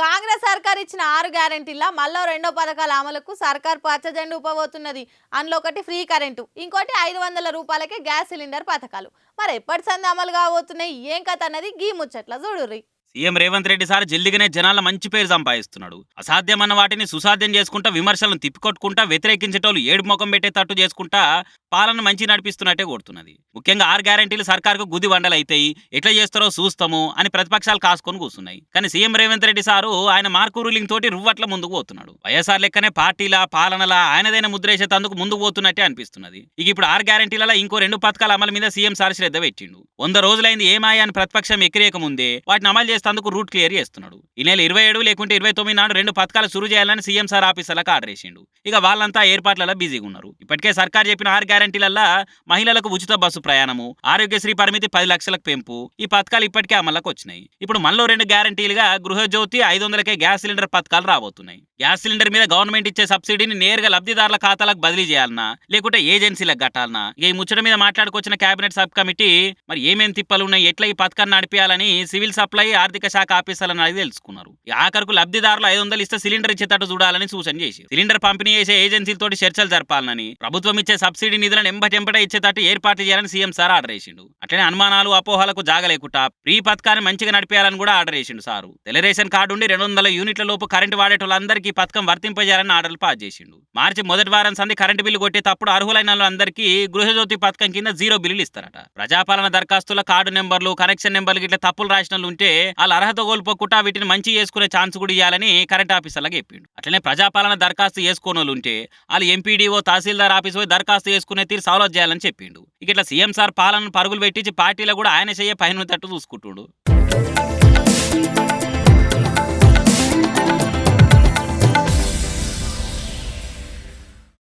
కాంగ్రెస్ సర్కార్ ఇచ్చిన 6 గ్యారెంటీల మళ్ళా రెండో పథకాల అమలుకు సర్కార్ పచ్చజెండా ఊపబోతున్నది. అందులో ఒకటి ఫ్రీ కరెంటు, ఇంకోటి 500 రూపాయలకే గ్యాస్ సిలిండర్ పథకాలు. మరి ఎప్పటి సంది అమలు కాబోతున్నాయి, ఏం కథ అన్నది గీ ముచ్చట్ల చూడుర్రి. సీఎం రేవంత్ రెడ్డి సార్ జల్దిగానే జనాల మంచి పేరు సంపాదిస్తున్నాడు. అసాధ్యమన్న వాటిని సుసాధ్యం చేసుకుంటా, విమర్శలను తిప్పికొట్టుకుంటా, వ్యతిరేకించేటోళ్ళు ఏడు ముఖం పెట్టేటట్టు చేసుకుంటా పాలన మంచి నడిపిస్తున్నట్టే కొడుతున్నది. ముఖ్యంగా 6 గ్యారెంటీలు సర్కార్కు గుది వండలైతాయి, ఎట్లా చేస్తారో చూస్తాము అని ప్రతిపక్షాలు కాసుకొని కూర్చున్నాయి. కానీ సీఎం రేవంత్ రెడ్డి సారు ఆయన మార్కు రూలింగ్ తోటి రువ్వట్ల ముందుకు పోతున్నాడు. వైఎస్ఆర్ లెక్కనే పార్టీల పాలనల ఆయనదైన ముద్రేసేందుకు ముందుకు పోతున్నట్టే అనిపిస్తున్నది. ఇక ఇప్పుడు 6 గ్యారెంటీలలో ఇంకో 2 పథకాల అమలు మీద సీఎం సార్ శ్రద్ధ పెట్టిండు. 100 రోజులైంది ఏమాయ అని ప్రతిపక్షం ఎక్కిరేక ముందే వాటిని అమలు చేసేందుకు రూట్ క్లియర్ చేస్తున్నాడు. ఈ నెల 27 లేకుంటే 29 నాడు 2 పథకాలు సురు చేయాలని సీఎం సార్ ఆఫీసర్లకు ఆర్డర్ చేసిండు. ఇక వాళ్ళంతా ఏర్పాట్లలో బిజీగా ఉన్నారు. ఇప్పటికే సర్కార్ చెప్పిన 6 గ్యారెంటీలల్లా మహిళలకు ఉచిత బస్సు ప్రయాణము, ఆరోగ్యశ్రీ పరిమితి 10 లక్షలకు పెంపు, ఈ పథకాలు ఇప్పటికే అమల్లోకి వచ్చినాయి. ఇప్పుడు మళ్ళీ 2 గ్యారెంటీలుగా గృహజ్యోతి 500కే గ్యాస్ సిలిండర్ పథకాలు రాబోతున్నాయి. గ్యాస్ సిలిండర్ మీద గవర్నమెంట్ ఇచ్చే సబ్సిడీని నేరుగా లబ్ధిదారుల ఖాతాలకు బదిలీ చేయాలన్నా లేకుంటే ఏజెన్సీలకు కట్టాలన్నా, ఈ ముచ్చట మీద మాట్లాడుకొచ్చిన కేబినెట్ సబ్ కమిటీ మరి ఏమేం తిప్పలు ఉన్నాయి, ఎట్లా ఈ పథకాన్ని నడిపేయాలని సివిల్ సప్లై ఆర్థిక శాఖ ఆఫీసర్లను అడిగి తెలుసుకున్నారు. ఈ ఆఖరుకు లబ్ధిదారులు 500 ఇస్తే సిలిండర్ ఇచ్చేటట్టు చూడాలని సూచన చేసి సిలిండర్ పంపిణీ చేసే ఏజెన్సీలతో చర్చలు జరపాలని, ప్రభుత్వం ఇచ్చే సబ్సిడీ నిధులను ఎంబటెంబట ఇచ్చేటట్టు ఏర్పాటు చేయాలని సీఎం సార్ ఆర్డర్ చేసిండు. అట్లనే అనుమానాలు అపోహలకు జాగలేకుండా ప్రీ పథకాన్ని మంచిగా నడిపేయాలని కూడా ఆర్డర్ చేసిండు సారు. తెల్ల రేషన్ కార్డు ఉండి 200 యూనిట్ల లోపు కరెంటు వాడేటోళ్ళందరికీ పథకం వర్తింపజేయాలని ఆర్డర్లు పాస్ చేసిండు. మార్చి మొదటి వారం సంది కరెంటు బిల్లు కొట్టేటప్పుడు అర్హులైన అందరికీ గృహజ్యోతి పథకం కింద 0 బిల్లులు ఇస్తారట. ప్రజాపాలన దరఖాస్తుల కార్డు నెంబర్లు, కనెక్షన్ నెంబర్లు ఇట్లా తప్పులు రాసిన ఉంటే వాళ్ళ అర్హత కోల్పోకుండా వీటిని మంచి చేసుకునే ఛాన్స్ కూడా ఇవ్వాలని కరెంట్ ఆఫీసర్లకు చెప్పిండు. అట్లనే ప్రజాపాలన దరఖాస్తు చేసుకోని వాళ్ళు ఉంటే వాళ్ళు ఎంపీడీఓ తహసీల్దార్ ఆఫీస్ పోయి దరఖాస్తు చేసుకునే తీరు సౌలభ్యం చేయాలని చెప్పిండు. ఇక ఇట్లా సీఎం సార్ పాలన పరుగులు పెట్టించి పార్టీలో కూడా ఆయన చెయ్యే పైన తట్టు చూసుకుంటుడు.